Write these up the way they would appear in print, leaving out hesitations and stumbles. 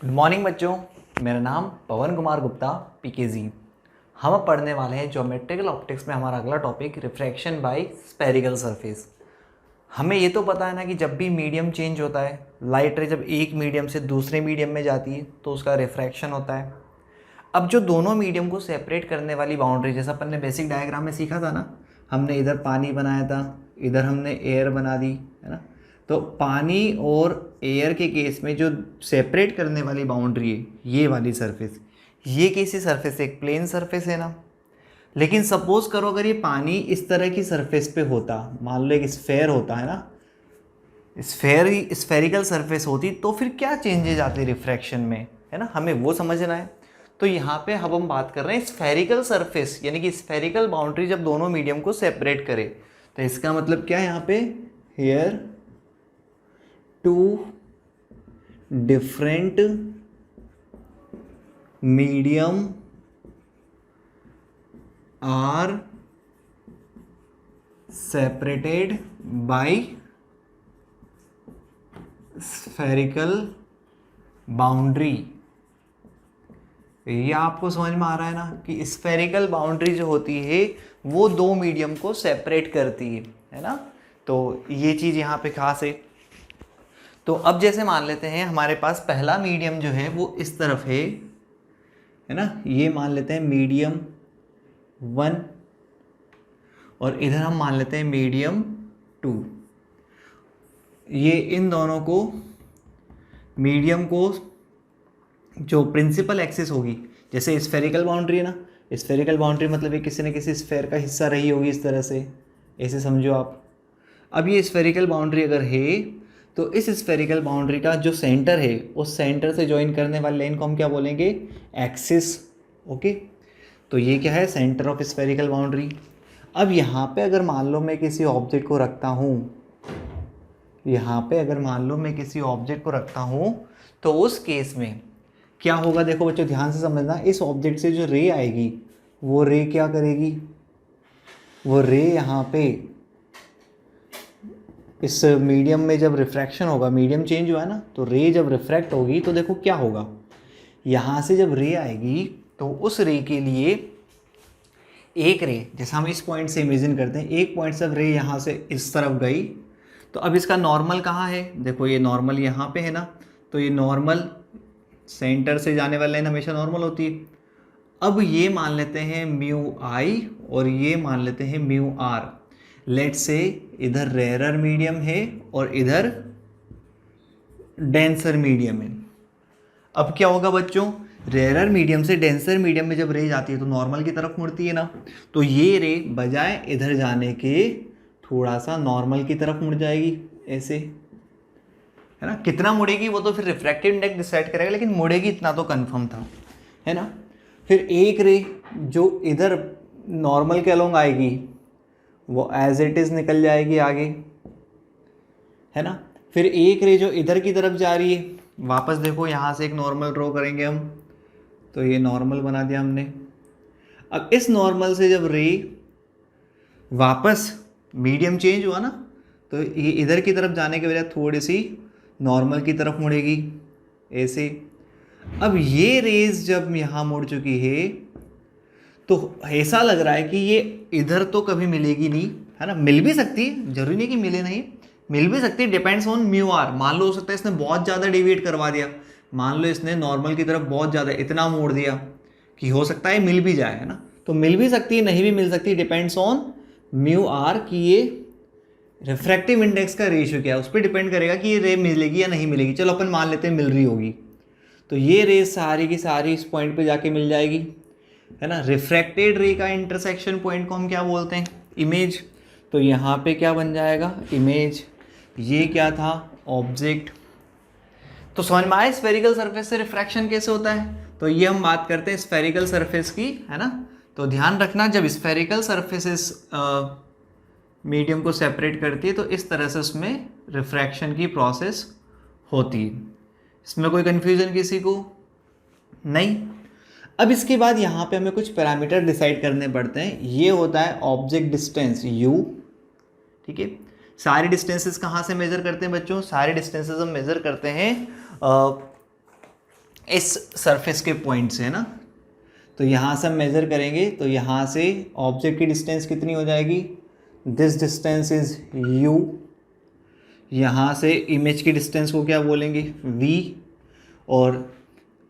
Good morning बच्चों, मेरा नाम पवन कुमार गुप्ता पीकेजी। हम अब पढ़ने वाले हैं ज्योमेट्रिकल ऑप्टिक्स में हमारा अगला topic refraction by spherical surface. हमें ये तो पता है ना कि जब भी मीडियम चेंज होता है, लाइट रे जब एक मीडियम से दूसरे मीडियम में जाती है तो उसका रिफ्रैक्शन होता है। अब जो दोनों मीडियम को सेपरेट करने वाली बाउंड्री, जैसा अपन ने बेसिक डायग्राम में सीखा था ना, हमने इधर पानी बनाया था, इधर हमने एयर बना दी, है ना। तो पानी और एयर के केस में जो सेपरेट करने वाली बाउंड्री है, ये वाली सरफेस, ये कैसी सरफेस है? एक प्लेन सरफेस है ना। लेकिन सपोज करो अगर ये पानी इस तरह की सरफेस पे होता, मान लो एक स्फेयर होता है ना, स्फेरिकल सरफेस होती, तो फिर क्या चेंजेज आते रिफ्रैक्शन में, है ना, हमें वो समझना है। तो यहाँ पे अब हम बात कर रहे हैं स्फेरिकल सरफेस, यानी कि स्फेरिकल बाउंड्री जब दोनों मीडियम को सेपरेट करे, तो इसका मतलब क्या है यहाँ पे? Here two different medium are separated by spherical boundary. ये आपको समझ में आ रहा है ना कि स्फेरिकल बाउंड्री जो होती है वो दो मीडियम को सेपरेट करती है ना। तो ये चीज़ यहाँ पे खास है। तो अब जैसे मान लेते हैं हमारे पास पहला मीडियम जो है वो इस तरफ है ना, ये मान लेते हैं मीडियम 1 और इधर हम मान लेते हैं मीडियम 2। ये इन दोनों को, मीडियम को जो प्रिंसिपल एक्सिस होगी, जैसे स्फेरिकल बाउंड्री है ना, स्फेरिकल बाउंड्री मतलब ये किसी न किसी स्फेयर का हिस्सा रही होगी इस तरह से, ऐसे समझो आप। अब ये स्फेरिकल बाउंड्री अगर है तो इस स्फेरिकल बाउंड्री का जो सेंटर है, उस सेंटर से ज्वाइन करने वाले लाइन को हम क्या बोलेंगे? एक्सिस। ओके, तो ये क्या है? Centre of spherical boundary. अब यहाँ पे अगर मान लो मैं किसी ऑब्जेक्ट को रखता हूँ, यहाँ पे अगर मान लो मैं किसी ऑब्जेक्ट को रखता हूँ, तो उस केस में क्या होगा? देखो बच्चों ध्यान से समझना, इस ऑब्जेक्ट से जो रे आएगी वो रे क्या करेगी? वो रे यहाँ पे इस मीडियम में जब रिफ्रैक्शन होगा, मीडियम चेंज हुआ है ना, तो रे जब रिफ्रैक्ट होगी तो देखो क्या होगा, यहाँ से जब रे आएगी तो उस रे के लिए एक रे, जैसे हम इस पॉइंट से इमेजिन करते हैं, एक पॉइंट से रे यहाँ से इस तरफ गई, तो अब इसका नॉर्मल कहाँ है? देखो ये नॉर्मल यहाँ पे है ना, तो ये नॉर्मल सेंटर से जाने वाली लाइन हमेशा नॉर्मल होती है। अब ये मान लेते हैं म्यू आई और ये मान लेते हैं म्यू आर। लेट से इधर रेयरर मीडियम है और इधर डेंसर मीडियम है। अब क्या होगा बच्चों? रेयरर मीडियम से डेंसर मीडियम में जब रे जाती है तो नॉर्मल की तरफ मुड़ती है ना, तो ये रे बजाय इधर जाने के थोड़ा सा नॉर्मल की तरफ मुड़ जाएगी, ऐसे, है ना। कितना मुड़ेगी वो तो फिर रिफ्रैक्टिव इंडेक्स डिसाइड करेगा, लेकिन मुड़ेगी इतना तो कंफर्म था, है ना। फिर एक रे जो इधर नॉर्मल के अलोंग आएगी वो एज इट इज़ निकल जाएगी आगे, है ना। फिर एक रे जो इधर की तरफ जा रही है, वापस देखो यहाँ से एक नॉर्मल ड्रॉ करेंगे हम, तो ये नॉर्मल बना दिया हमने। अब इस नॉर्मल से जब रे वापस मीडियम चेंज हुआ ना, तो ये इधर की तरफ जाने के बजाय थोड़ी सी नॉर्मल की तरफ मुड़ेगी, ऐसे। अब ये रेज जब यहाँ मुड़ चुकी है तो ऐसा लग रहा है कि ये इधर तो कभी मिलेगी नहीं, है ना। मिल भी सकती है, जरूरी नहीं कि मिले नहीं, मिल भी सकती है, डिपेंड्स ऑन म्यू आर। मान लो हो सकता है इसने बहुत ज़्यादा डेविएट करवा दिया, मान लो इसने नॉर्मल की तरफ बहुत ज़्यादा इतना मोड़ दिया कि हो सकता है मिल भी जाए, है ना। तो मिल भी सकती है, नहीं भी मिल सकती, डिपेंड्स ऑन म्यू आर कि ये रिफ्रैक्टिव इंडेक्स का रेशियो क्या है, उस पर डिपेंड करेगा कि ये रे मिलेगी या नहीं मिलेगी। चलो अपन मान लेते हैं मिल रही होगी, तो ये रे सारी की सारी इस पॉइंट पे जाके मिल जाएगी, है ना। रिफ्रैक्टेड रे का इंटरसेक्शन पॉइंट को हम क्या बोलते हैं? इमेज। तो यहाँ पे क्या बन जाएगा? इमेज। ये क्या था? ऑब्जेक्ट। तो समझ में आया स्फेरिकल सरफेस से रिफ्रैक्शन कैसे होता है। तो ये हम बात करते हैं स्फेरिकल सरफेस की, है ना। तो ध्यान रखना, जब स्फेरिकल सरफेसेस मीडियम को सेपरेट करती है तो इस तरह से उसमें रिफ्रैक्शन की प्रोसेस होती है। इसमें कोई कन्फ्यूजन किसी को नहीं। अब इसके बाद यहाँ पे हमें कुछ पैरामीटर डिसाइड करने पड़ते हैं। ये होता है ऑब्जेक्ट डिस्टेंस u, ठीक है। सारे डिस्टेंसेस कहाँ से मेजर करते हैं बच्चों? सारे डिस्टेंसेस हम मेजर करते हैं इस सरफेस के पॉइंट से, है ना। तो यहाँ से हम मेज़र करेंगे तो यहाँ से ऑब्जेक्ट की डिस्टेंस कितनी हो जाएगी, दिस डिस्टेंस इज u। यहाँ से इमेज की डिस्टेंस को क्या बोलेंगे, v। और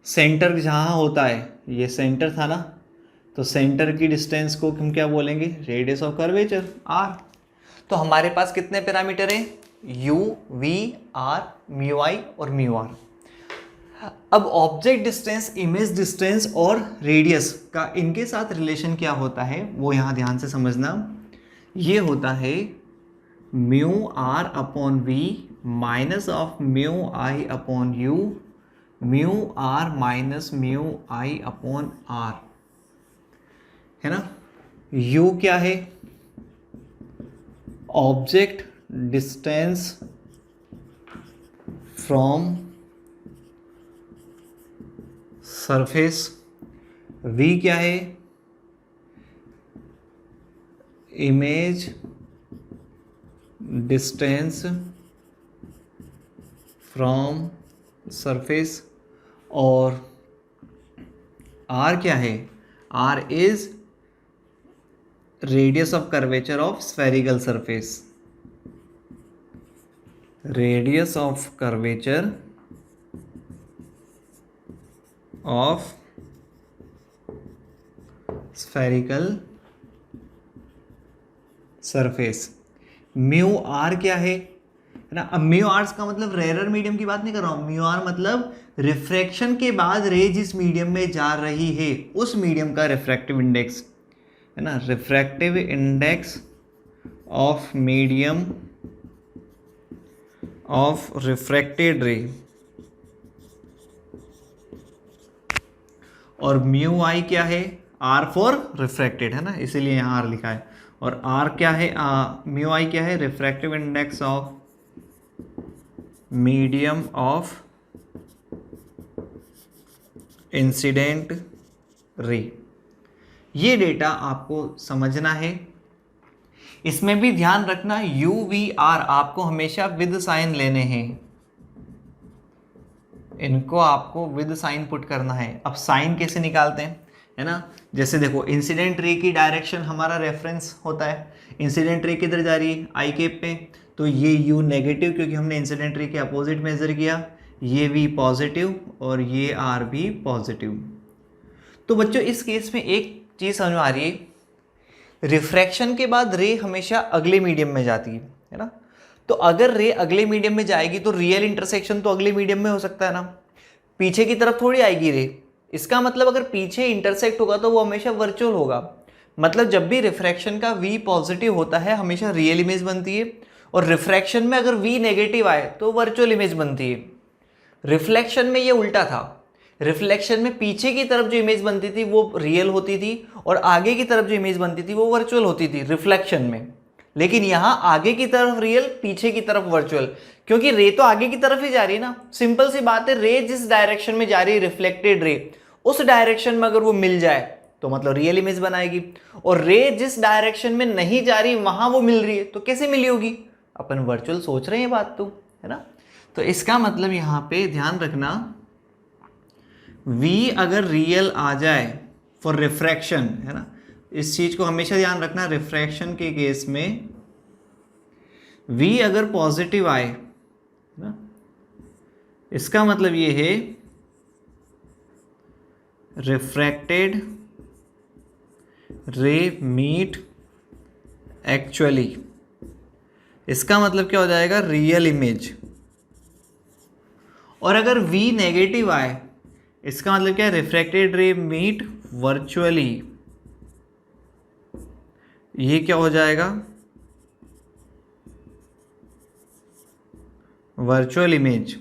सेंटर जहाँ होता है, ये सेंटर था ना, तो सेंटर की डिस्टेंस को हम क्या बोलेंगे, रेडियस ऑफ कर्वेचर r। तो हमारे पास कितने पैरामीटर हैं, u, v, r, mu i और म्यू r। अब ऑब्जेक्ट डिस्टेंस, इमेज डिस्टेंस और रेडियस का इनके साथ रिलेशन क्या होता है वो यहाँ ध्यान से समझना। ये होता है mu r upon v minus of mu i upon u, mu r minus mu i upon r, है ना। u क्या है, object distance from surface, v क्या है, इमेज डिस्टेंस फ्रॉम सरफेस, और r क्या है, r is radius of curvature of spherical surface, radius of curvature of spherical surface. Mu R क्या है ना। अब म्यू आर्स का मतलब रेरर मीडियम की बात नहीं कर रहा हूं, म्यू आर मतलब रिफ्रैक्शन के बाद रे जिस मीडियम में जा रही है उस मीडियम का रिफ्रैक्टिव इंडेक्स, है ना। Refractive index of medium of refracted रे, और म्यू आई क्या है, आर फॉर रिफ्रैक्टेड, है ना, इसीलिए यहाँ आर लिखा है। और आर क्या है, म्यू आई क्या है, refractive index of medium of incident ray. ये डेटा आपको समझना है। इसमें भी ध्यान रखना यू वी आर आपको हमेशा विद साइन लेने हैं, इनको आपको विद साइन पुट करना है। अब साइन कैसे निकालते हैं, है ना। जैसे देखो इंसिडेंट रे की डायरेक्शन हमारा रेफरेंस होता है, इंसिडेंट रे किधर जा रही है, आई कैप पे, तो ये u नेगेटिव क्योंकि हमने इंसिडेंट रे के अपोजिट मेजर किया, ये v पॉजिटिव और ये r भी पॉजिटिव। तो बच्चों इस केस में एक चीज़ समझ में आ रही है, रिफ्रैक्शन के बाद रे हमेशा अगले मीडियम में जाती है ना। तो अगर रे अगले मीडियम में जाएगी तो रियल इंटरसेक्शन तो अगले मीडियम में हो सकता है ना, पीछे की तरफ थोड़ी आएगी रे। इसका मतलब अगर पीछे इंटरसेक्ट होगा तो वो हमेशा वर्चुअल होगा। मतलब जब भी रिफ्रैक्शन का v पॉजिटिव होता है हमेशा रियल इमेज बनती है, और रिफ्रैक्शन में अगर v नेगेटिव आए तो वर्चुअल इमेज बनती है। रिफ्लेक्शन में ये उल्टा था, रिफ्लेक्शन में पीछे की तरफ जो इमेज बनती थी वो रियल होती थी और आगे की तरफ जो इमेज बनती थी वो वर्चुअल होती थी रिफ्लेक्शन में। लेकिन यहाँ आगे की तरफ रियल, पीछे की तरफ वर्चुअल, क्योंकि रे तो आगे की तरफ ही जा रही है ना। सिंपल सी बात है, रे जिस डायरेक्शन में जा रही है रिफ्लेक्टेड रे, उस डायरेक्शन में अगर वो मिल जाए तो मतलब रियल इमेज बनाएगी, और रे जिस डायरेक्शन में नहीं जा रही वहां वो मिल रही है तो कैसे मिली होगी, अपन वर्चुअल सोच रहे हैं बात तो, है ना। तो इसका मतलब यहाँ पे ध्यान रखना, v अगर रियल आ जाए फॉर रिफ्रैक्शन, है ना, इस चीज को हमेशा ध्यान रखना। रिफ्रैक्शन के केस में v अगर पॉजिटिव आए ना, इसका मतलब ये है रिफ्रैक्टेड रे मीट एक्चुअली। इसका मतलब क्या हो जाएगा, रियल इमेज। और अगर v नेगेटिव आए इसका मतलब क्या है, रिफ्रैक्टेड रे मीट वर्चुअली। ये क्या हो जाएगा, वर्चुअल इमेज।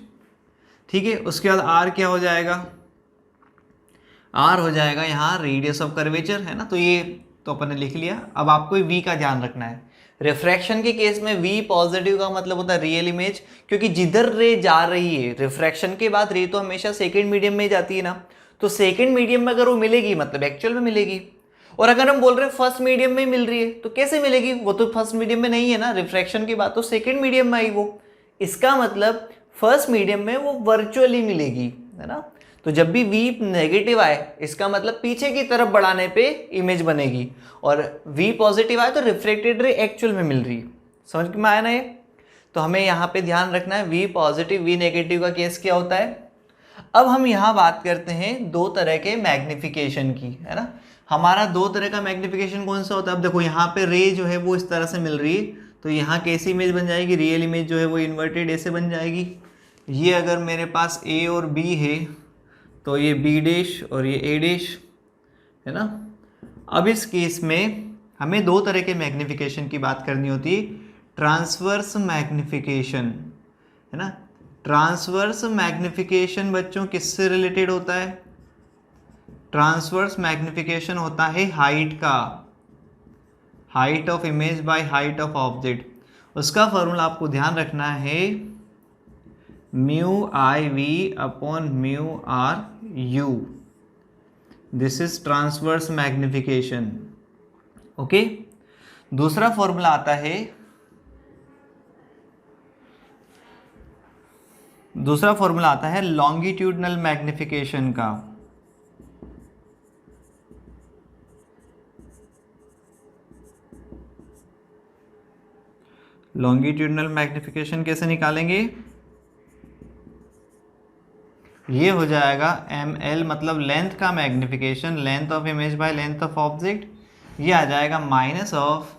ठीक है, उसके बाद r क्या हो जाएगा, r हो जाएगा यहाँ रेडियस ऑफ कर्वेचर, है ना। तो ये तो अपन ने लिख लिया। अब आपको v का ध्यान रखना है। रिफ्रैक्शन के केस में v पॉजिटिव का मतलब होता है रियल इमेज, क्योंकि जिधर रे जा रही है रिफ्रैक्शन के बाद रे तो हमेशा सेकंड मीडियम में जाती है ना, तो सेकंड मीडियम में अगर वो मिलेगी मतलब एक्चुअल में मिलेगी। और अगर हम बोल रहे हैं फर्स्ट मीडियम में मिल रही है तो कैसे मिलेगी, वो तो फर्स्ट मीडियम में नहीं है ना, रिफ्रैक्शन की बात तो सेकंड मीडियम में आई वो। इसका मतलब फर्स्ट मीडियम में वो वर्चुअली मिलेगी, है ना। तो जब भी v नेगेटिव आए इसका मतलब पीछे की तरफ बढ़ाने पे इमेज बनेगी, और v पॉजिटिव आए तो रिफ्लेक्टेड रे एक्चुअल में मिल रही है। समझ में आया ना ये? तो हमें यहाँ पे ध्यान रखना है v पॉजिटिव v नेगेटिव का केस क्या होता है। अब हम यहाँ बात करते हैं दो तरह के मैग्निफिकेशन की, है ना। हमारा दो तरह का मैग्निफिकेशन कौन सा होता है? अब देखो यहाँ पे रे जो है वो इस तरह से मिल रही है, तो यहाँ कैसी इमेज बन जाएगी? रियल इमेज जो है वो इन्वर्टेड ऐसे बन जाएगी। ये अगर मेरे पास a और b है तो ये b डैश और ये a डैश, है ना। अब इस केस में हमें दो तरह के मैग्निफिकेशन की बात करनी होती है। ट्रांसवर्स मैग्निफिकेशन, है ना। ट्रांसवर्स मैग्निफिकेशन बच्चों किससे रिलेटेड होता है? ट्रांसवर्स मैग्निफिकेशन होता है हाइट का, height of image by height of object. उसका फॉर्मूला आपको ध्यान रखना है mu I V upon mu R U. This is transverse magnification. Okay, दूसरा फॉर्मूला आता है, दूसरा फॉर्मूला आता है लॉन्गिट्यूडनल मैग्निफिकेशन का। लॉन्गिट्यूडनल मैग्निफिकेशन कैसे निकालेंगे? ये हो जाएगा ml मतलब लेंथ का magnification, length of image by length of object. ये आ जाएगा minus of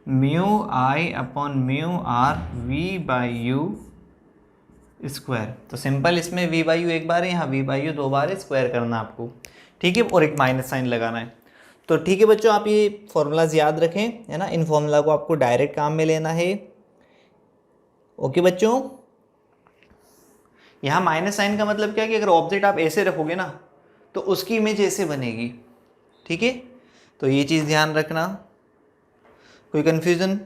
mu I upon mu R we by you square. तो सिंपल इसमें वी बाई यू एक बार है, यहाँ वी बाई यू दो बार है, स्क्वायर करना आपको, ठीक है, और एक माइनस साइन लगाना है। तो ठीक है बच्चों, आप ये फॉर्मूलाज याद रखें, है ना। इन फॉर्मूला को आपको डायरेक्ट काम में लेना है। ओके बच्चों, यहाँ माइनस साइन का मतलब क्या है कि अगर ऑब्जेक्ट आप ऐसे रखोगे ना तो उसकी इमेज ऐसे बनेगी, ठीक है। तो ये चीज़ ध्यान रखना। कोई कंफ्यूजन?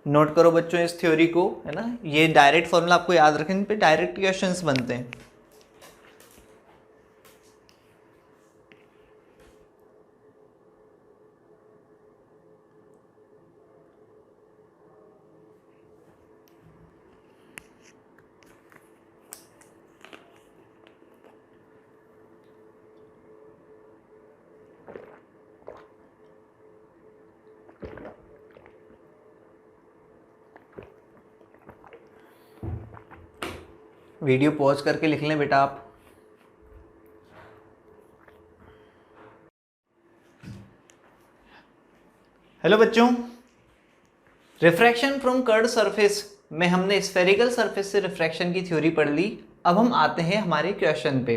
नोट करो बच्चों इस थ्योरी को, है ना। ये डायरेक्ट फॉर्मूला आपको याद रखें, इन पे डायरेक्ट क्वेश्चंस बनते हैं। वीडियो पॉज करके लिख लें बेटा आप। हेलो बच्चों, रिफ्रैक्शन फ्रॉम कर्व्ड सरफेस में हमने स्फेरिकल सरफेस से रिफ्रैक्शन की थ्योरी पढ़ ली। अब हम आते हैं हमारे क्वेश्चन पे।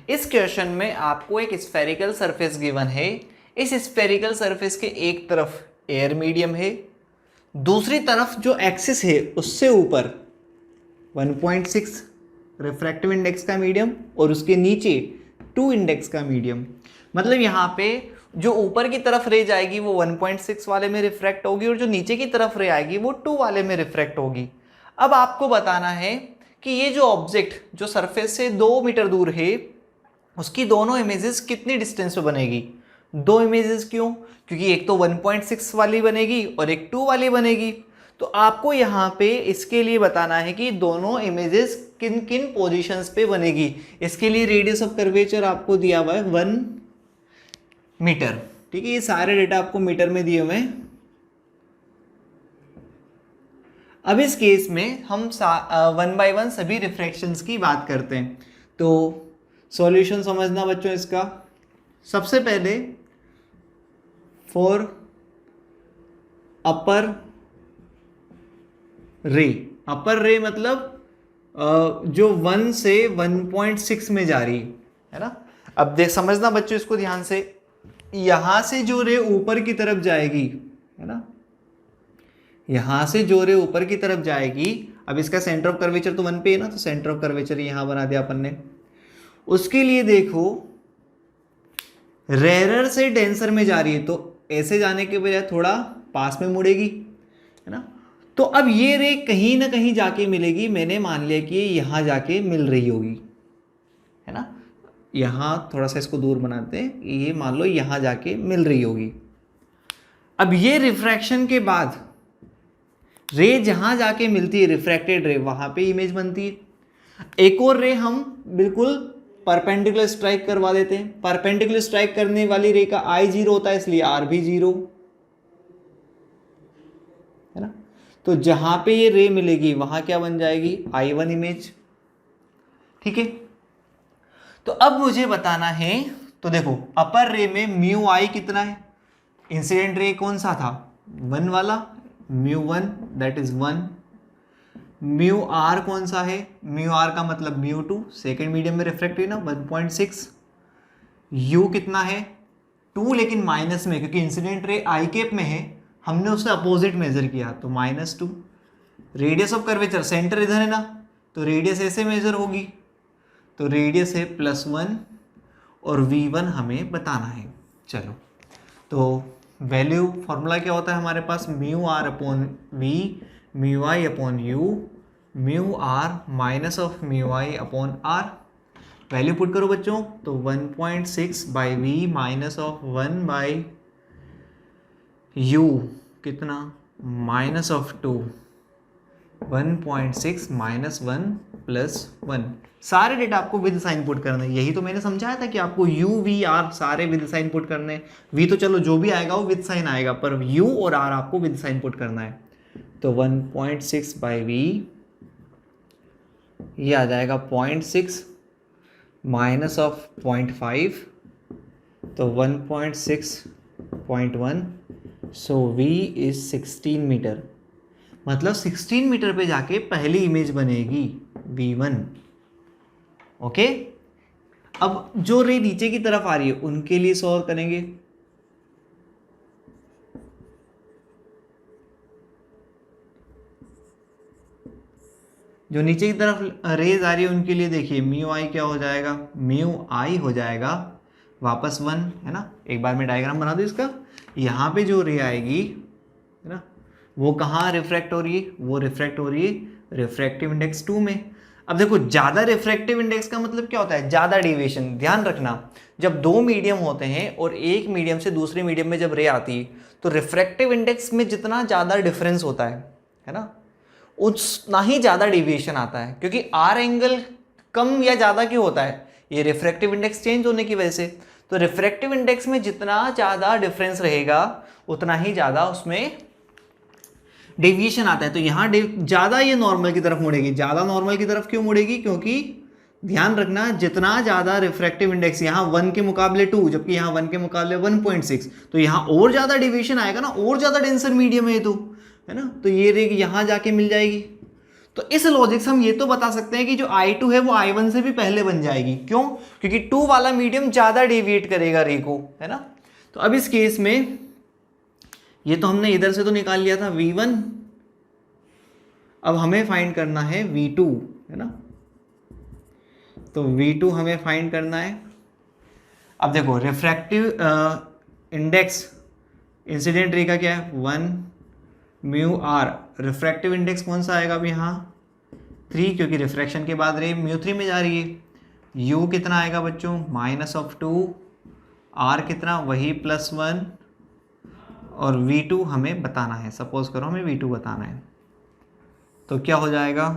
इस क्वेश्चन में आपको एक स्फेरिकल सरफेस गिवन है। इस स्फेरिकल सरफेस के एक तरफ एयर मीडियम है, दूसरी तरफ जो एक्सिस है उससे ऊपर 1.6 रिफ्रैक्टिव इंडेक्स का मीडियम और उसके नीचे 2 इंडेक्स का मीडियम। मतलब यहाँ पे जो ऊपर की तरफ रे जाएगी वो 1.6 वाले में रिफ्रैक्ट होगी और जो नीचे की तरफ रे आएगी वो 2 वाले में रिफ्रैक्ट होगी। अब आपको बताना है कि ये जो ऑब्जेक्ट जो सरफेस से 2 मीटर दूर है उसकी दोनों इमेजेस कितनी डिस्टेंस पे बनेगी? 2 इमेजेस। क्यों? क्योंकि एक तो 1.6 वाली बनेगी और एक 2 वाली बनेगी। तो आपको यहाँ पे इसके लिए बताना है कि दोनों इमेजेस किन किन पोजीशंस पे बनेगी। इसके लिए रेडियस ऑफ कर्वेचर आपको दिया हुआ है 1 मीटर, ठीक है। ये सारे डेटा आपको मीटर में दिए हुए हैं। अब इस केस में हम 1 बाय 1 सभी रिफ्रैक्शंस की बात करते हैं। तो सॉल्यूशन समझना बच्चों इसका। सबसे पहले फॉर अपर रे, अपर रे मतलब जो 1 से 1.6 में जा रही है ना। अब देख समझना बच्चों इसको ध्यान से, यहां से जो रे ऊपर की तरफ जाएगी, है ना, यहां से जो रे ऊपर की तरफ जाएगी। अब इसका सेंटर ऑफ कर्वेचर तो 1 पे है ना, तो सेंटर ऑफ कर्वेचर यहां बना दिया अपन ने। उसके लिए देखो रेरर से डेंसर में जा रही है तो ऐसे जाने के बजाय थोड़ा पास में मुड़ेगी, है ना। तो अब ये रे कहीं ना कहीं जाके मिलेगी। मैंने मान लिया कि यहां जाके मिल रही होगी, है ना। यहां थोड़ा सा इसको दूर बनाते हैं, ये मान लो यहां जाके मिल रही होगी। अब ये रिफ्रैक्शन के बाद रे जहां जाके मिलती है, रिफ्रैक्टेड रे, वहां पे इमेज बनती है। एक और रे हम बिल्कुल परपेंडिकुलर स्ट्राइक करवा देते हैं। परपेंडिकुलर स्ट्राइक करने वाली रे का आई 0 होता है, इसलिए आर भी 0 है ना। तो जहां पे ये रे मिलेगी वहां क्या बन जाएगी, I1 इमेज। ठीक है, तो अब मुझे बताना है, तो देखो अपर रे में म्यू आई कितना है, इंसिडेंट रे कौन सा था, 1 वाला, mu 1 that is 1। Mu R कौन सा है, म्यू आर का मतलब म्यू 2, सेकेंड मीडियम में रिफ्रेक्ट हुई ना 1.6। यू कितना है 2, लेकिन माइनस में, क्योंकि इंसिडेंट रे आई कैप में है, हमने उससे अपोजिट मेजर किया तो -2। रेडियस ऑफ कर्वेचर, सेंटर इधर है ना, तो रेडियस ऐसे मेजर होगी, तो रेडियस है +1 और V1 हमें बताना है। चलो, तो वैल्यू फॉर्मूला क्या होता है हमारे पास, mu R upon V, mu I upon U, mu R minus of mu I upon R. Value put करो बच्चों, तो 1.6 by V minus of 1 by U कितना, -2, 1.6 माइनस 1 प्लस 1। सारे डेटा आपको विद साइन पुट करने, यही तो मैंने समझाया था कि आपको यू वी आर सारे विद साइन पुट करने। वी तो चलो जो भी आएगा वो विद साइन आएगा, पर यू और आर आपको विद साइन पुट करना है। तो 1.6 बाई वी, ये आ जाएगा 0.6 माइनस ऑफ 0.5, तो 1.6.1, सो वी इज 16 मीटर, मतलब 16 मीटर पे जाके पहली इमेज बनेगी V1। ओके, अब जो रे नीचे की तरफ आ रही है उनके लिए सॉल्व करेंगे। जो नीचे की तरफ रेज आ रही है उनके लिए देखिए म्यू आई क्या हो जाएगा, म्यू आई हो जाएगा वापस 1, है ना। एक बार मैं डायग्राम बना दूं इसका, यहाँ पे जो रे आएगी है ना, वो कहाँ रिफ्रैक्ट हो रही है, वो रिफ्रैक्ट हो रही है रिफ्रैक्टिव इंडेक्स 2 में। अब देखो ज़्यादा रिफ्रैक्टिव इंडेक्स का मतलब क्या होता है, ज़्यादा डेविएशन। ध्यान रखना, जब दो मीडियम होते हैं और एक मीडियम से दूसरे मीडियम में जब रे आती है तो रिफ्रैक्टिव इंडेक्स में जितना ज़्यादा डिफरेंस होता है ना, उतना ही ज़्यादा डेविएशन आता है। क्योंकि आर एंगल कम या ज़्यादा क्यों होता है, ये रिफ्रैक्टिव इंडेक्स चेंज होने की वजह से। तो रिफ्रैक्टिव इंडेक्स में जितना ज़्यादा डिफरेंस रहेगा उतना ही ज़्यादा उसमें डेविएशन आता है। तो यहाँ ज़्यादा ये नॉर्मल की तरफ मुड़ेगी। ज़्यादा नॉर्मल की तरफ क्यों मुड़ेगी, क्योंकि ध्यान रखना जितना ज़्यादा रिफ्रैक्टिव इंडेक्स, यहाँ 1 के मुकाबले 2, जबकि यहाँ 1 के मुकाबले 1.6, तो यहाँ और ज़्यादा डेविएशन आएगा ना, और ज़्यादा डेंसर मीडियम है तो, है ना, तो ये रे यहाँ जाके मिल जाएगी। तो इस लॉजिक से हम ये तो बता सकते हैं कि जो I2 है वो I1 से भी पहले बन जाएगी। क्यों, क्योंकि 2 वाला मीडियम ज़्यादा डेविएट करेगा रे को, है ना। तो अब इस केस में ये तो हमने इधर से तो निकाल लिया था V1, अब हमें फाइंड करना है V2, है ना। तो V2 हमें फाइंड करना है। अब देखो रिफ्रैक्टिव इंडेक्स इंसिडेंट रे का क्या है 1 म्यू आर, रिफ्रैक्टिव इंडेक्स कौन सा आएगा अभी यहाँ 3, क्योंकि रिफ्रैक्शन के बाद रे म्यू 3 में जा रही है। U कितना आएगा बच्चों, -2, R कितना वही +1, और V2 हमें बताना है। सपोज करो हमें V2 बताना है, तो क्या हो जाएगा,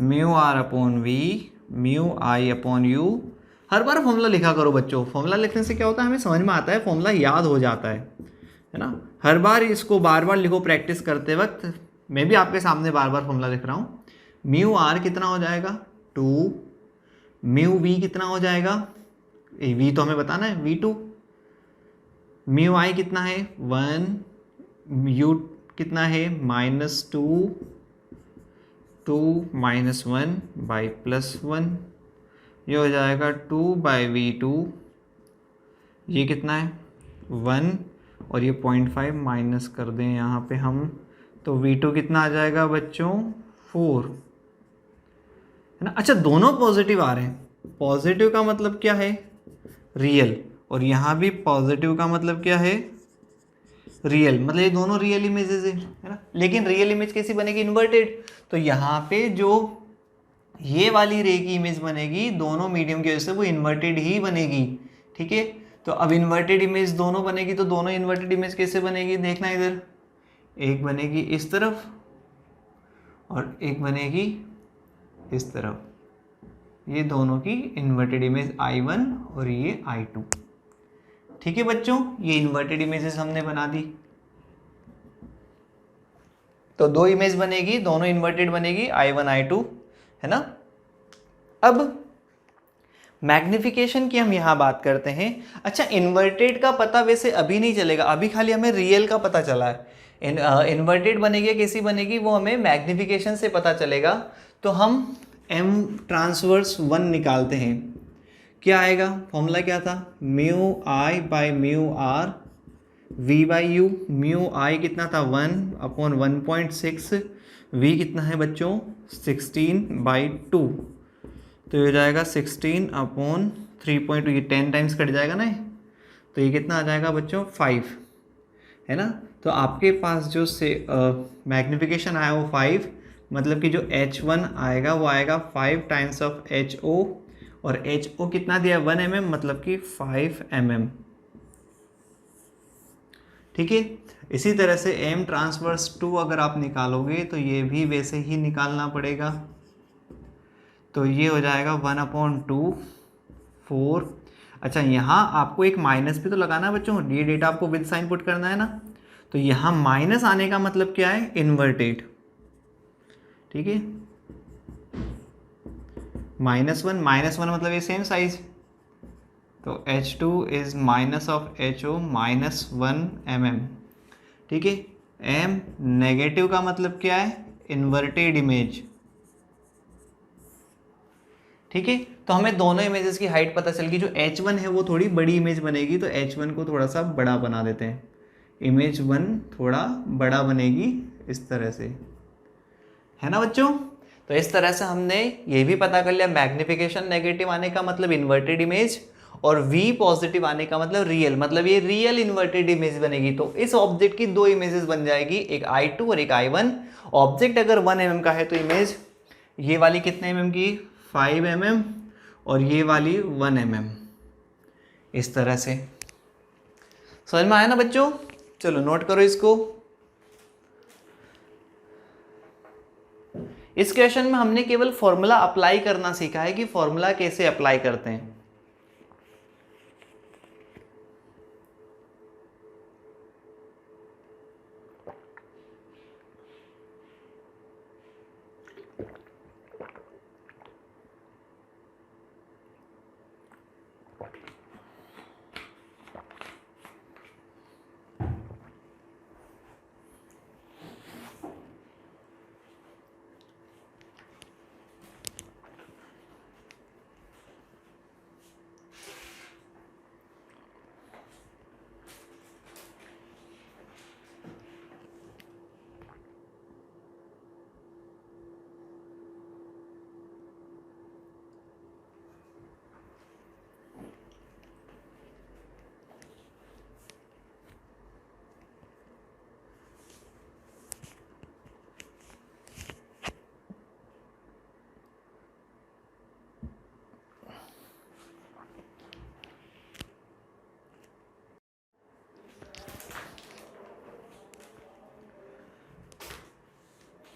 mu R upon V, mu I upon U. हर बार फॉर्मूला लिखा करो बच्चों, फॉर्मूला लिखने से क्या होता है हमें समझ में आता है, फॉर्मूला याद हो जाता है ना। हर बार इसको बार बार लिखो प्रैक्टिस करते वक्त। मैं भी आपके सामने बार बार फॉर्मूला लिख रहा हूँ। म्यू आर कितना हो जाएगा 2, म्यू वी कितना हो जाएगा, वी तो हमें बताना है V2, म्यू आई कितना है 1, यू कितना है -2, 2 - 1 बाई +1, ये हो जाएगा 2 बाई V2, ये कितना है 1, और ये 0.5 माइनस कर दें यहाँ पे हम, तो V2 कितना आ जाएगा बच्चों 4, है ना। अच्छा, दोनों पॉजिटिव आ रहे हैं। पॉजिटिव का मतलब क्या है, रियल, और यहाँ भी पॉजिटिव का मतलब क्या है, रियल, मतलब ये दोनों रियल इमेजेस है ना। लेकिन रियल इमेज कैसी बनेगी, इन्वर्टेड। तो यहाँ पे जो ये वाली रे की इमेज बनेगी दोनों मीडियम की वजह से वो इन्वर्टेड ही बनेगी। ठीक है, तो अब इन्वर्टेड इमेज दोनों बनेगी, तो दोनों इन्वर्टेड इमेज कैसे बनेगी, देखना इधर, एक बनेगी इस तरफ और एक बनेगी इस तरफ, ये दोनों की इन्वर्टेड इमेज I1 और ये I2। ठीक है बच्चों, ये इन्वर्टेड इमेजेस हमने बना दी। तो दो इमेज बनेगी, दोनों इन्वर्टेड बनेगी, I1 I2, है ना। अब मैग्निफिकेशन की हम यहां बात करते हैं। अच्छा, इन्वर्टेड का पता वैसे अभी नहीं चलेगा, अभी खाली हमें रियल का पता चला है। इन्वर्टेड बनेगी कैसी बनेगी वो हमें मैग्निफिकेशन से पता चलेगा। तो हम m ट्रांसवर्स 1 निकालते हैं। क्या आएगा, फॉर्मूला क्या था, mu I by mu R v by U. Mu I कितना था 1/1.6, v कितना है बच्चों 16/2, तो ये हो जाएगा 16/3.2, ये 10 टाइम्स कट जाएगा ना, तो ये कितना आ जाएगा बच्चों 5, है ना। तो आपके पास जो से मैग्निफिकेशन आया वो 5, मतलब कि जो H1 आएगा वो आएगा 5 टाइम्स ऑफ HO, और HO कितना दिया 1 mm, मतलब कि 5 mm। ठीक है, इसी तरह से m ट्रांसवर्स 2 अगर आप निकालोगे तो ये भी वैसे ही निकालना पड़ेगा। तो ये हो जाएगा 1/2 4। अच्छा, यहाँ आपको एक माइनस भी तो लगाना है बच्चों, ये डेटा आपको विद साइन पुट करना है ना। तो यहाँ माइनस आने का मतलब क्या है, इन्वर्टेड। ठीक है, -1 मतलब ये सेम साइज, तो H2 is minus of HO -1 mm। ठीक है, m नेगेटिव का मतलब क्या है, इन्वर्टेड इमेज। ठीक है, तो हमें दोनों इमेजेस की हाइट पता चल गई। जो H1 है वो थोड़ी बड़ी इमेज बनेगी, तो H1 को थोड़ा सा बड़ा बना देते हैं, इमेज 1 थोड़ा बड़ा बनेगी इस तरह से, है ना बच्चों। तो इस तरह से हमने ये भी पता कर लिया, मैग्निफिकेशन नेगेटिव आने का मतलब इन्वर्टेड इमेज, और V पॉजिटिव आने का मतलब रियल, मतलब ये रियल इन्वर्टेड इमेज बनेगी। तो इस ऑब्जेक्ट की दो इमेजेस बन जाएगी, एक I2 और एक I1। ऑब्जेक्ट अगर 1 mm का है तो इमेज ये वाली कितने mm की 5 mm, और ये वाली 1 mm, इस तरह से। समझ में आया ना बच्चों, चलो नोट करो इसको। इस क्वेश्चन में हमने केवल फॉर्मूला अप्लाई करना सीखा है कि फॉर्मूला कैसे अप्लाई करते हैं।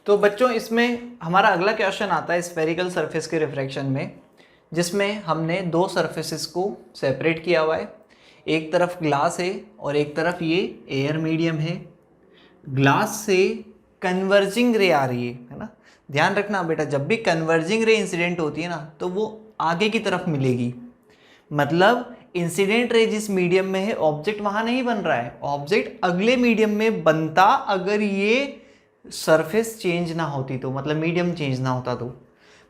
तो बच्चों इसमें हमारा अगला क्वेश्चन आता है स्फेरिकल सरफेस के रिफ्रैक्शन में, जिसमें हमने दो सरफेसेस को सेपरेट किया हुआ है। एक तरफ ग्लास है और एक तरफ ये एयर मीडियम है। ग्लास से कन्वर्जिंग रे आ रही है ना। ध्यान रखना बेटा, जब भी कन्वर्जिंग रे इंसिडेंट होती है ना तो वो आगे की तरफ मिलेगी। मतलब इंसिडेंट रे जिस मीडियम में है, ऑब्जेक्ट वहां नहीं बन रहा है, ऑब्जेक्ट अगले मीडियम में बनता अगर ये सरफेस चेंज ना होती तो, मतलब मीडियम चेंज ना होता तो।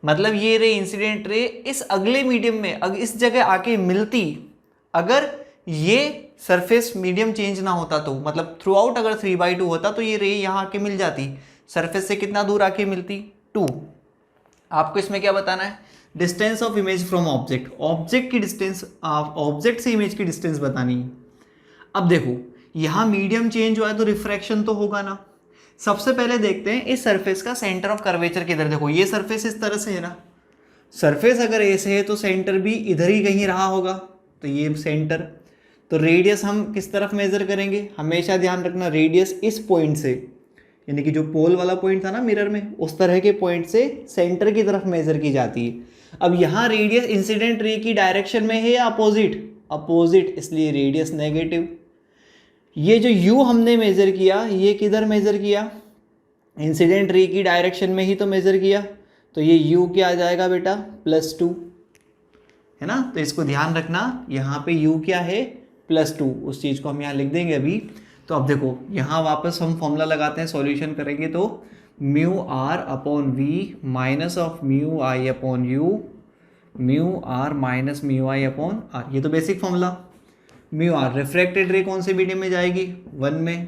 मतलब ये रे इंसिडेंट रे इस अगले मीडियम में अगर इस जगह आके मिलती, अगर ये सरफेस मीडियम चेंज ना होता तो, मतलब थ्रू आउट अगर 3/2 होता तो ये रे यहाँ आके मिल जाती। सरफेस से कितना दूर आके मिलती 2। आपको इसमें क्या बताना है, distance of image from object, object की डिस्टेंस, ऑब्जेक्ट से इमेज की डिस्टेंस बतानी है। अब देखो यहां मीडियम चेंज हुआ है तो रिफ्रैक्शन तो होगा ना। सबसे पहले देखते हैं इस सरफेस का सेंटर ऑफ कर्वेचर किधर। देखो ये सरफेस इस तरह से है ना, सरफेस अगर ऐसे है तो सेंटर भी इधर ही कहीं रहा होगा, तो ये सेंटर। तो रेडियस हम किस तरफ मेजर करेंगे, हमेशा ध्यान रखना रेडियस इस पॉइंट से, यानी कि जो पोल वाला पॉइंट था ना मिरर में, उस तरह के पॉइंट से सेंटर की तरफ मेजर की जाती है। अब यहाँ रेडियस इंसिडेंट रे की डायरेक्शन में है या अपोजिट? अपोजिट, इसलिए रेडियस नेगेटिव। ये जो u हमने मेजर किया, ये किधर मेजर किया? इंसिडेंट रे की डायरेक्शन में ही तो मेजर किया, तो ये u क्या आ जाएगा बेटा? +2, है ना। तो इसको ध्यान रखना, यहाँ पे u क्या है? +2। उस चीज़ को हम यहाँ लिख देंगे अभी। तो अब देखो यहाँ वापस हम फॉर्मूला लगाते हैं, सॉल्यूशन करेंगे तो μr/v minus of μi/u, μr minus μi/r, ये तो बेसिक फॉर्मूला। μr रिफ्रैक्टेड रे कौन से मीडियम में जाएगी? 1 में।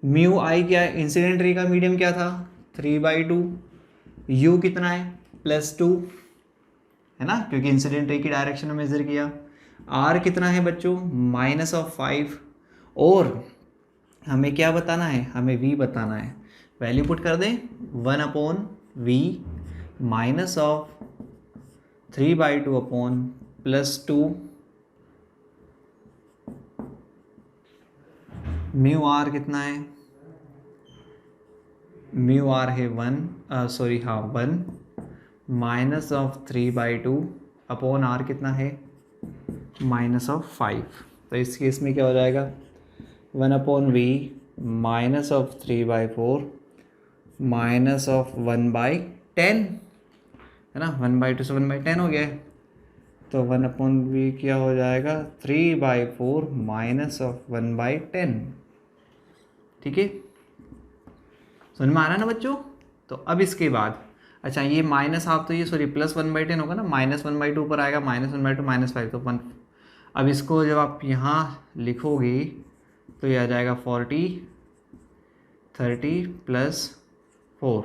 μi क्या है? इंसिडेंट रे का मीडियम क्या था? 3/2। u कितना है? +2, है ना, क्योंकि इंसिडेंट रे की डायरेक्शन में मेजर किया। r कितना है बच्चों? -5। और हमें क्या बताना है? हमें v बताना है। वैल्यू पुट कर दें, 1/v माइनस ऑफ 3/2/+2। μr कितना है? μr है 1 माइनस ऑफ 3/2/r कितना है? -5। तो इस केस में क्या हो जाएगा? 1/v minus of 3/4 minus of 1/10, है ना। 1/2 से 1/10 हो गया है, तो 1/v क्या हो जाएगा? 3/4 माइनस ऑफ 1/10। ठीक है, समझ में आ रहा है ना बच्चों? तो अब इसके बाद अच्छा ये माइनस हाफ, तो ये सॉरी +1/10 होगा ना, -1/2 ऊपर आएगा, -1/2 -5 तो 1। अब इसको जब आप यहाँ लिखोगे तो ये आ जाएगा 40 30 + 4,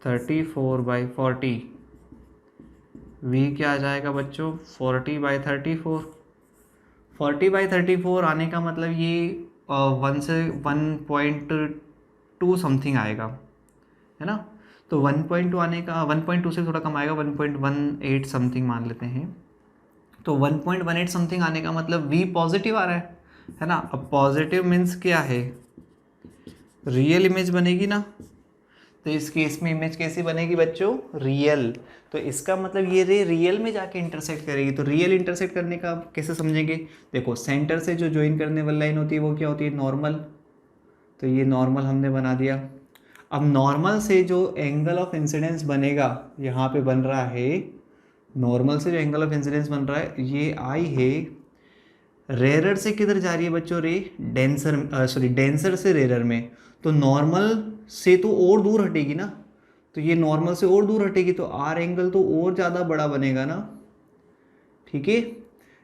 34/40। v क्या आ जाएगा बच्चों? 40/34। 40/34 आने का मतलब ये 1 से 1.2 समथिंग आएगा, है ना। तो 1.2 आने का, 1.2 से थोड़ा कम आएगा, 1.18 समथिंग मान लेते हैं। तो 1.18 समथिंग आने का मतलब v पॉजिटिव आ रहा है ना। अब पॉजिटिव मीन्स क्या है? रियल इमेज बनेगी ना। तो इस केस में इमेज कैसी बनेगी बच्चों? रियल। तो इसका मतलब ये रे रियल में जाके इंटरसेक्ट करेगी। तो रियल इंटरसेक्ट करने का कैसे समझेंगे? देखो सेंटर से जो ज्वाइन करने वाली लाइन होती है वो क्या होती है? नॉर्मल। तो ये नॉर्मल हमने बना दिया। अब नॉर्मल से जो एंगल ऑफ इंसिडेंस बनेगा, यहाँ पे बन रहा है नॉर्मल से जो एंगल ऑफ इंसिडेंस बन रहा है, ये आई है रेरर से किधर जा रही है बच्चों? रे डेंसर से रेरर में। तो नॉर्मल से तो और दूर हटेगी ना, तो ये नॉर्मल से और दूर हटेगी, तो आर एंगल तो और ज़्यादा बड़ा बनेगा ना। ठीक है,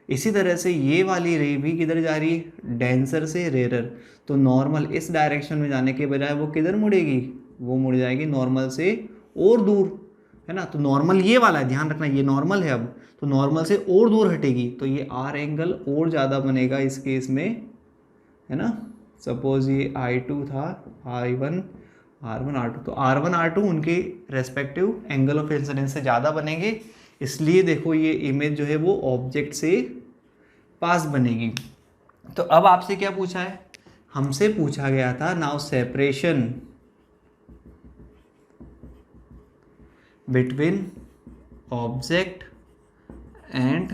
इसी तरह से ये वाली रे भी किधर जा रही है? डेंसर से रेरर। तो नॉर्मल इस डायरेक्शन में जाने के बजाय वो किधर मुड़ेगी? वो मुड़ जाएगी नॉर्मल से और दूर, है ना। तो नॉर्मल ये वाला है, ध्यान रखना, ये नॉर्मल है। अब तो नॉर्मल से और दूर हटेगी, तो ये आर एंगल और ज़्यादा बनेगा इस केस में, है ना। सपोज ये I2 था, R1 R2, तो R1 R2 उनके रेस्पेक्टिव एंगल ऑफ इंसिडेंस से ज़्यादा बनेंगे, इसलिए देखो ये इमेज जो है वो ऑब्जेक्ट से पास बनेगी। तो अब आपसे क्या पूछा है? हमसे पूछा गया था now separation between object and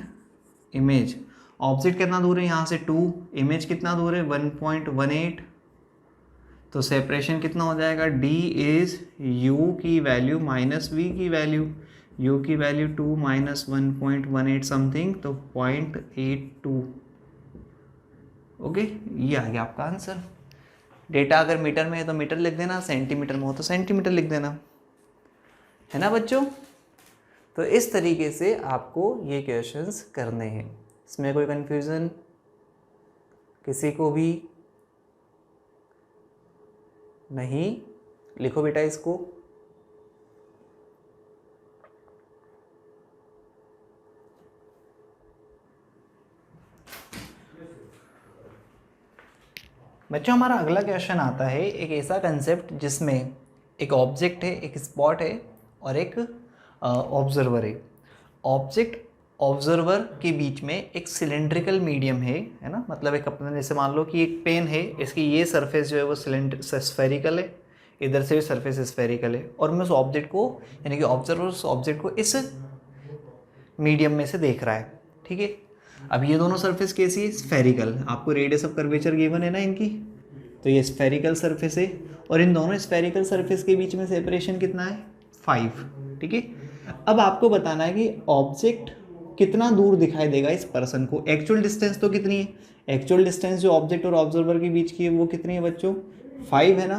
image. Object कितना दूर है यहाँ से? 2। इमेज कितना दूर है? 1.18। तो सेपरेशन कितना हो जाएगा? d इज u की वैल्यू माइनस v की वैल्यू। u की वैल्यू 2 माइनस 1.18 समथिंग, तो 0.82। ओके, ये आ गया आपका आंसर। डेटा अगर मीटर में है तो मीटर लिख देना, सेंटीमीटर में हो तो सेंटीमीटर लिख देना, है ना बच्चों। तो इस तरीके से आपको ये क्वेश्चंस करने हैं। इसमें कोई कन्फ्यूज़न किसी को भी नहीं? लिखो बेटा इसको। बच्चों हमारा अगला क्वेश्चन आता है एक ऐसा कंसेप्ट जिसमें एक ऑब्जेक्ट है, एक स्पॉट है और एक ऑब्जर्वर है। ऑब्जेक्ट ऑब्जर्वर के बीच में एक सिलेंड्रिकल मीडियम है ना, मतलब एक अपने जैसे मान लो कि एक पेन है, इसकी ये सरफेस जो है वो स्फेरिकल है, इधर से भी सरफेस स्फेरिकल है, और मैं उस ऑब्जेक्ट को यानी कि ऑब्जर्वर उस ऑब्जेक्ट को इस मीडियम में से देख रहा है, ठीक है। अब ये दोनों सरफेस कैसी है? स्फेरिकल। आपको रेडियस ऑफ कर्वेचर गिवन है ना इनकी, तो ये स्फेरिकल सरफेस है, और इन दोनों स्फेरिकल सरफेस के बीच में सेपरेशन कितना है? 5, ठीक है। अब आपको बताना है कि ऑब्जेक्ट कितना दूर दिखाई देगा इस पर्सन को। एक्चुअल डिस्टेंस तो कितनी है? एक्चुअल डिस्टेंस जो ऑब्जेक्ट और ऑब्जर्वर के बीच की है वो कितनी है बच्चों? 5 है ना,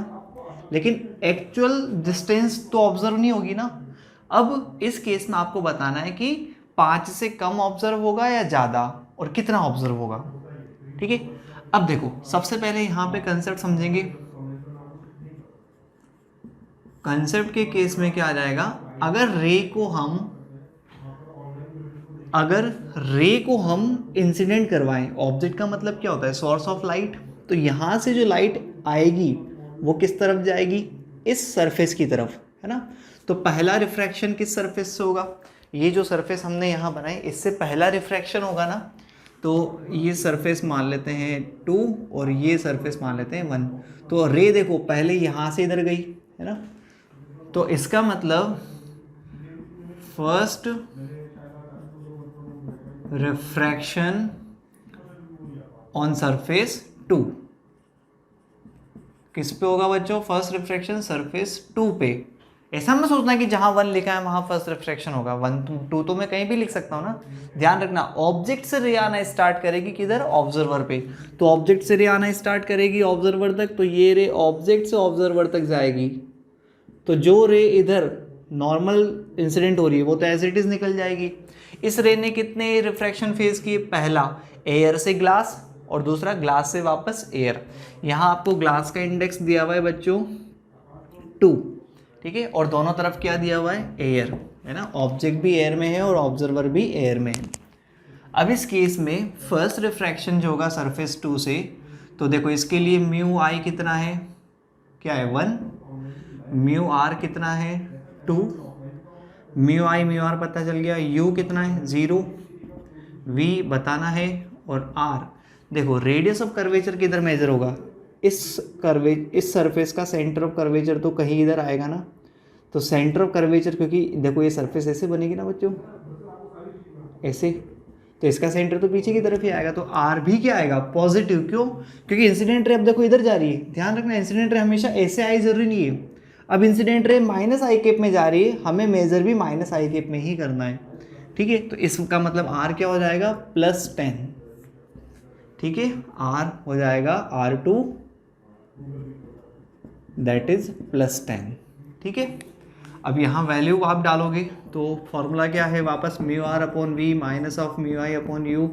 लेकिन एक्चुअल डिस्टेंस तो ऑब्जर्व नहीं होगी ना। अब इस केस में आपको बताना है कि 5 से कम ऑब्जर्व होगा या ज़्यादा, और कितना ऑब्जर्व होगा, ठीक है। अब देखो, सबसे पहले यहाँ पे कंसेप्ट समझेंगे। कंसेप्ट के केस में क्या आ जाएगा? अगर रे को हम इंसिडेंट करवाएं, ऑब्जेक्ट का मतलब क्या होता है? Source of light. तो यहाँ से जो लाइट आएगी वो किस तरफ जाएगी? इस सरफेस की तरफ, है ना। तो पहला रिफ्रैक्शन किस सरफेस से होगा? ये जो सरफेस हमने यहाँ बनाई इससे पहला रिफ्रैक्शन होगा ना। तो ये सरफेस मान लेते हैं 2 और ये सरफेस मान लेते हैं 1। तो रे देखो पहले यहाँ से इधर गई, है ना, तो इसका मतलब फर्स्ट रिफ्रैक्शन ऑन सरफेस 2 किस पे होगा बच्चों? फर्स्ट रिफ्रैक्शन सरफेस 2 पे। ऐसा मत सोचना कि जहां 1 लिखा है वहां फर्स्ट रिफ्रैक्शन होगा, 1 2 तो मैं कहीं भी लिख सकता हूं ना। ध्यान रखना, ऑब्जेक्ट से रे आना स्टार्ट करेगी किधर? ऑब्जर्वर पे। तो ऑब्जेक्ट से रे आना स्टार्ट करेगी ऑब्जर्वर तक, तो ये रे ऑब्जेक्ट से ऑब्जर्वर तक जाएगी, तो जो रे इधर नॉर्मल इंसिडेंट हो रही है वो तो एज इट इज निकल जाएगी। इस रे ने कितने रिफ्रैक्शन फेज किए? पहला एयर से ग्लास और दूसरा ग्लास से वापस एयर। यहाँ आपको ग्लास का इंडेक्स दिया हुआ है बच्चों 2, ठीक है, और दोनों तरफ क्या दिया हुआ है? एयर, है ना। ऑब्जेक्ट भी एयर में है और ऑब्जर्वर भी एयर में है। अब इस केस में फर्स्ट रिफ्रैक्शन जो होगा सरफेस 2 से, तो देखो इसके लिए म्यू आई कितना है? क्या है? 1। म्यू आर कितना है? 2। म्यू आई म्यू आर पता चल गया। यू कितना है? 0। वी बताना है, और आर देखो रेडियस ऑफ कर्वेचर किधर मेजर होगा? इस सरफेस का सेंटर ऑफ कर्वेचर तो कहीं इधर आएगा ना। तो सेंटर ऑफ कर्वेचर, क्योंकि देखो ये सरफेस ऐसे बनेगी ना बच्चों, ऐसे, तो इसका सेंटर तो पीछे की तरफ ही आएगा, तो आर भी क्या आएगा? पॉजिटिव। क्यों? क्योंकि इंसिडेंट रे अब देखो इधर जा रही है। ध्यान रखना, इंसिडेंट रे हमेशा ऐसे आई जरूरी नहीं है। अब इंसिडेंट रे माइनस आई केप में जा रही है, हमें मेजर भी माइनस आई केप में ही करना है, ठीक है। तो इसका मतलब आर क्या हो जाएगा? +10, ठीक है। आर हो जाएगा R2 दैट इज +10, ठीक है। अब यहाँ वैल्यू आप डालोगे तो फॉर्मूला क्या है? वापस mu R upon V minus of mu I upon U,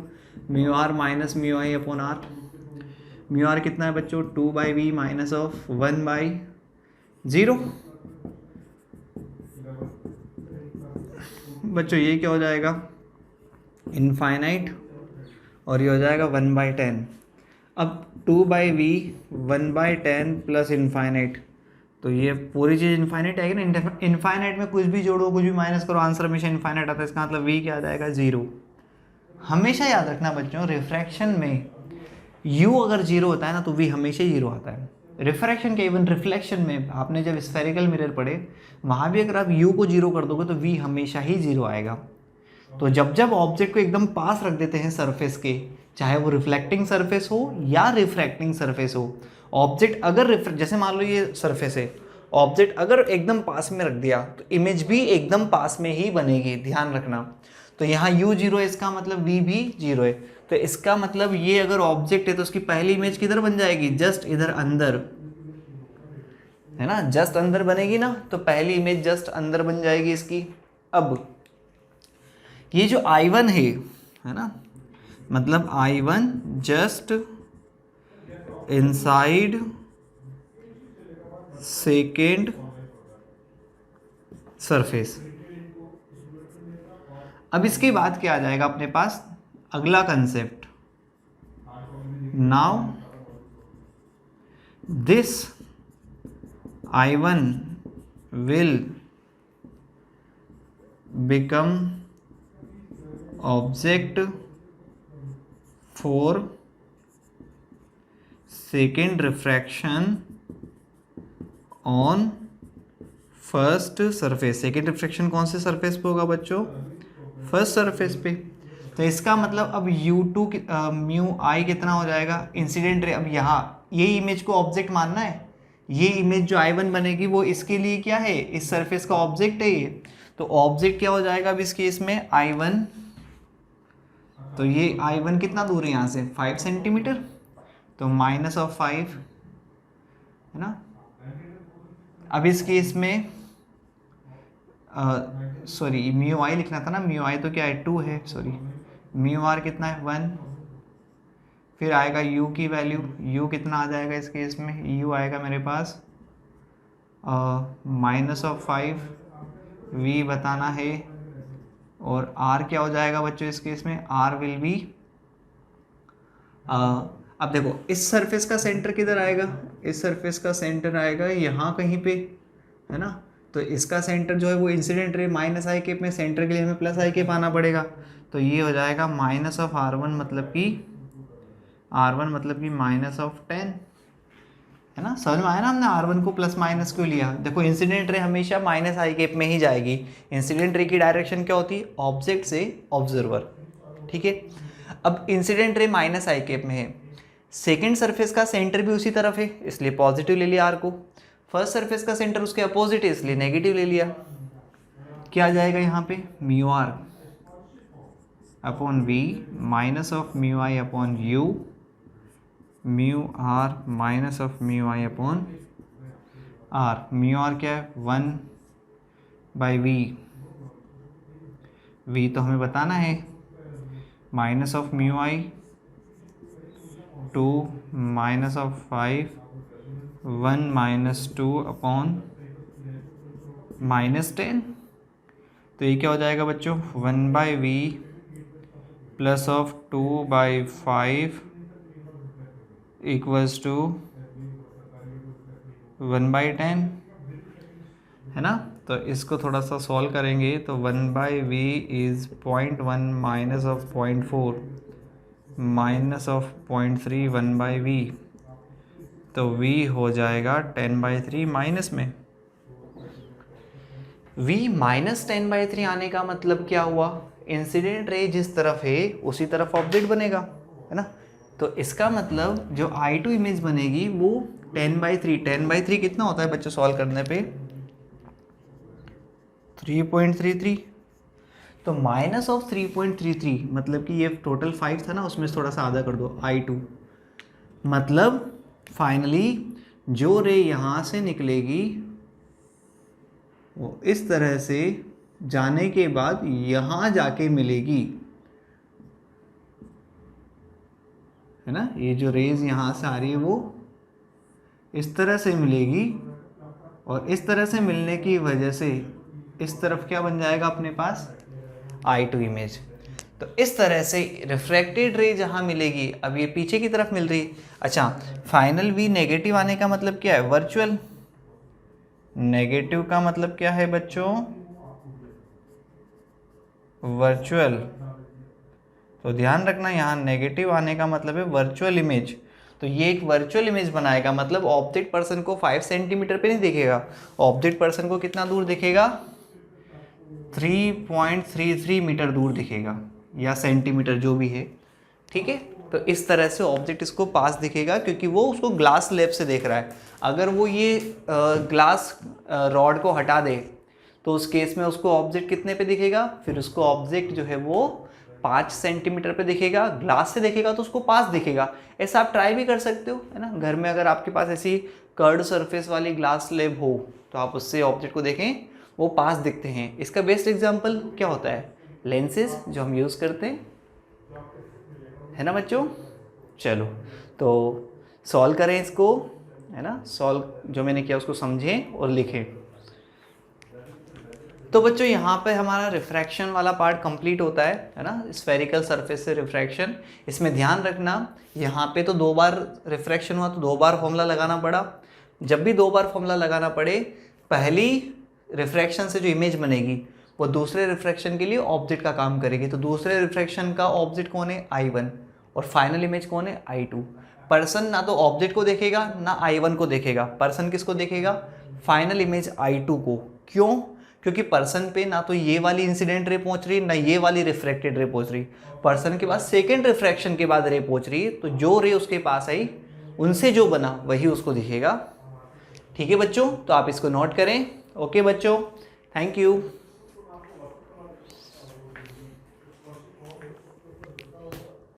mu R minus mu I upon R. Mu R कितना है बच्चों? 2/v minus of 1/0। बच्चों ये क्या हो जाएगा? इनफाइनाइट, और ये हो जाएगा 1/10। अब 2/v 1/10 प्लस इनफाइनाइट, तो ये पूरी चीज़ इनफाइनाइट आएगी ना। इनफाइनाइट में कुछ भी जोड़ो कुछ भी माइनस करो, आंसर हमेशा इनफाइनाइट आता है। इसका मतलब v क्या आ जाएगा? 0। हमेशा याद रखना बच्चों, रिफ्रैक्शन में u अगर 0 होता है ना तो v हमेशा 0 आता है। रिफ्रैक्शन के इवन रिफ्लेक्शन में आपने जब स्फेरिकल मिरर पढ़े वहाँ भी अगर आप u को 0 कर दोगे तो v हमेशा ही 0 आएगा। तो जब जब ऑब्जेक्ट को एकदम पास रख देते हैं सरफेस के, चाहे वो रिफ्लेक्टिंग सरफेस हो या रिफ्रैक्टिंग सरफेस हो, ऑब्जेक्ट अगर जैसे मान लो ये सरफेस है, ऑब्जेक्ट अगर एकदम पास में रख दिया तो इमेज भी एकदम पास में ही बनेगी, ध्यान रखना। तो यहाँ u 0 है, इसका मतलब v भी 0 है। तो इसका मतलब ये अगर ऑब्जेक्ट है तो उसकी पहली इमेज किधर बन जाएगी? जस्ट इधर अंदर, है ना, जस्ट अंदर बनेगी ना। तो पहली इमेज जस्ट अंदर बन जाएगी इसकी। अब ये जो I1 है ना, मतलब I1 just inside second surface. अब इसके बाद क्या आ जाएगा अपने पास? अगला concept, now this I1 will become object for second refraction on first surface. Second refraction कौन से सरफेस पे होगा बच्चों? फर्स्ट सरफेस पे। तो इसका मतलब अब U2 म्यू आई कितना हो जाएगा? Incident ray. अब यहाँ ये इमेज को ऑब्जेक्ट मानना है, ये इमेज जो I1 बनेगी वो इसके लिए क्या है? इस सरफेस का ऑब्जेक्ट है ये। तो ऑब्जेक्ट क्या हो जाएगा अब इस केस में? I1। तो ये I1 कितना दूर है यहाँ से? 5 सेंटीमीटर। तो -5 है ना। अब इस केस में सॉरी म्यू आई लिखना था ना, म्यू आई तो क्या है? 2 है, सॉरी म्यू आर कितना है? 1। फिर आएगा u की वैल्यू, u कितना आ जाएगा इस केस में? u आएगा मेरे पास -5, v बताना है, और r क्या हो जाएगा बच्चों इस केस में? r विल बी अब देखो इस सरफेस का सेंटर किधर आएगा? इस सरफेस का सेंटर आएगा यहाँ कहीं पे, है ना। तो इसका सेंटर जो है वो इंसिडेंट रे -i केप में, सेंटर के लिए हमें +i केप आना पड़ेगा। तो ये हो जाएगा -r1 मतलब कि -10, है ना। समझ में आया ना हमने R1 को प्लस माइनस क्यों लिया? देखो इंसिडेंट रे हमेशा -i केप में ही जाएगी। इंसिडेंट रे की डायरेक्शन क्या होती है? ऑब्जेक्ट से ऑब्जर्वर, ठीक है। अब इंसिडेंट रे -i केप में है, सेकेंड सरफेस का सेंटर भी उसी तरफ है इसलिए पॉजिटिव ले लिया R को, फर्स्ट सरफेस का सेंटर उसके अपोजिट है इसलिए नेगेटिव ले लिया। क्या आ जाएगा यहाँ पे? Mu R upon V -μi/u, mu R -μi/r। Mu R क्या है? 1/v। v तो हमें बताना है, -μi 2 -5 1 -2 अपॉन -10। तो ये क्या हो जाएगा बच्चों? 1/v plus of 2/5 equals to 1/10, है ना। तो इसको थोड़ा सा सॉल्व करेंगे तो 1/v is 0.1 minus of 0.4 minus of 0.3 1/v। तो v हो जाएगा 10/3 माइनस में। v -10/3 आने का मतलब क्या हुआ? इंसिडेंट रे जिस तरफ है उसी तरफ ऑब्जेक्ट बनेगा, है ना। तो इसका मतलब जो I2 इमेज बनेगी वो 10/3 कितना होता है बच्चों सॉल्व करने पे? 3.33। तो -3.33 मतलब कि ये टोटल 5 था ना, उसमें से थोड़ा सा आधा कर दो I2। मतलब फाइनली जो रे यहाँ से निकलेगी वो इस तरह से जाने के बाद यहाँ जाके मिलेगी, है ना। ये जो रेज यहाँ से आ रही है वो इस तरह से मिलेगी, और इस तरह से मिलने की वजह से इस तरफ क्या बन जाएगा अपने पास? I2 image. तो इस तरह से रिफ्रैक्टेड रे जहाँ मिलेगी, अब ये पीछे की तरफ मिल रही। अच्छा, फाइनल V नेगेटिव आने का मतलब क्या है? वर्चुअल। नेगेटिव का मतलब क्या है बच्चों? वर्चुअल। तो ध्यान रखना यहाँ नेगेटिव आने का मतलब है वर्चुअल इमेज। तो ये एक वर्चुअल इमेज बनाएगा, मतलब ऑब्जेक्ट पर्सन को 5 सेंटीमीटर पे नहीं दिखेगा, ऑब्जेक्ट पर्सन को कितना दूर दिखेगा? 3.33 मीटर दूर दिखेगा, या सेंटीमीटर जो भी है, ठीक है। तो इस तरह से ऑब्जेक्ट इसको पास दिखेगा क्योंकि वो उसको ग्लास स्लैब से देख रहा है। अगर वो ये ग्लास रॉड को हटा दे तो उस केस में उसको ऑब्जेक्ट कितने पे दिखेगा? फिर उसको ऑब्जेक्ट जो है वो 5 सेंटीमीटर पे दिखेगा, ग्लास से देखेगा तो उसको पास दिखेगा। ऐसा आप ट्राई भी कर सकते हो, है ना। घर में अगर आपके पास ऐसी कर्ड सरफेस वाली ग्लास स्लैब हो तो आप उससे ऑब्जेक्ट को देखें, वो पास दिखते हैं। इसका बेस्ट एग्जांपल क्या होता है? लेंसेज जो हम यूज़ करते हैं, है ना बच्चों। चलो तो सॉल्व करें इसको, है ना। सॉल्व जो मैंने किया उसको समझें और लिखें। तो बच्चों यहाँ पे हमारा रिफ्रैक्शन वाला पार्ट कंप्लीट होता है ना, स्फेरिकल सरफेस से रिफ्रैक्शन। इसमें ध्यान रखना यहाँ पे तो 2 बार रिफ्रैक्शन हुआ तो 2 बार फॉर्मूला लगाना पड़ा। जब भी 2 बार फॉर्मूला लगाना पड़े, पहली रिफ्रैक्शन से जो इमेज बनेगी वो दूसरे रिफ्रैक्शन के लिए ऑब्जेक्ट का काम करेगी। तो दूसरे रिफ्रैक्शन का ऑब्जेक्ट कौन है, I1, और फाइनल इमेज कौन है, I2। पर्सन ना तो ऑब्जेक्ट को देखेगा ना I1 को देखेगा, पर्सन किसको देखेगा, फाइनल इमेज I2 को। क्यों, क्योंकि पर्सन पे ना तो ये वाली इंसिडेंट रे पहुंच रही ना ये वाली रिफ्रैक्टेड रे पहुंच रही, पर्सन के पास सेकेंड रिफ्रैक्शन के बाद रे पहुंच रही है, तो जो रे उसके पास आई उनसे जो बना वही उसको दिखेगा। ठीक है बच्चों, तो आप इसको नोट करें। ओके बच्चों, थैंक यू।